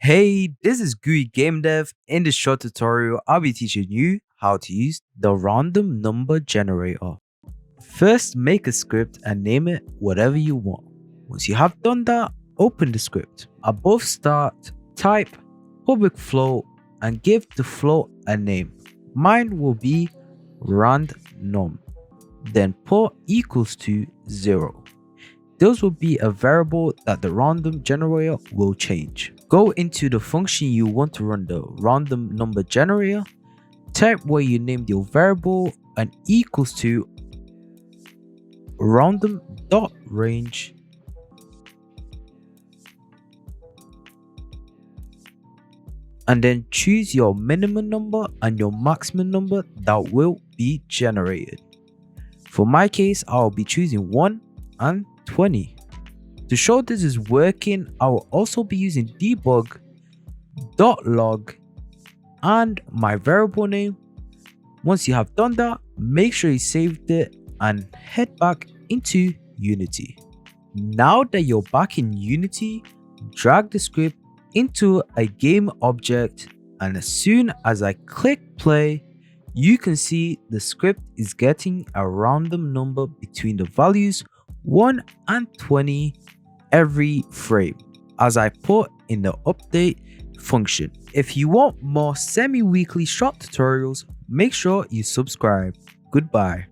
Hey, this is GUI Game Dev. In this short tutorial, I'll be teaching you how to use the random number generator. First, make a script and name it whatever you want. Once you have done that, open the script. Above start, type public float and give the float a name. Mine will be random. Then put equals to 0. This will be a variable that the random generator will change. Go into the function you want to run the random number generator, type where you named your variable and equals to random.range, and then choose your minimum number and your maximum number that will be generated. For my case, I'll be choosing 1 and 20. To show this is working, I will also be using debug.log and my variable name. Once you have done that, make sure you saved it and head back into Unity. Now that you're back in Unity, drag the script into a game object, and as soon as I click play, you can see the script is getting a random number between the values 1 and 20 every frame, as I put in the update function. If you want more semi-weekly short tutorials, make sure you subscribe. Goodbye.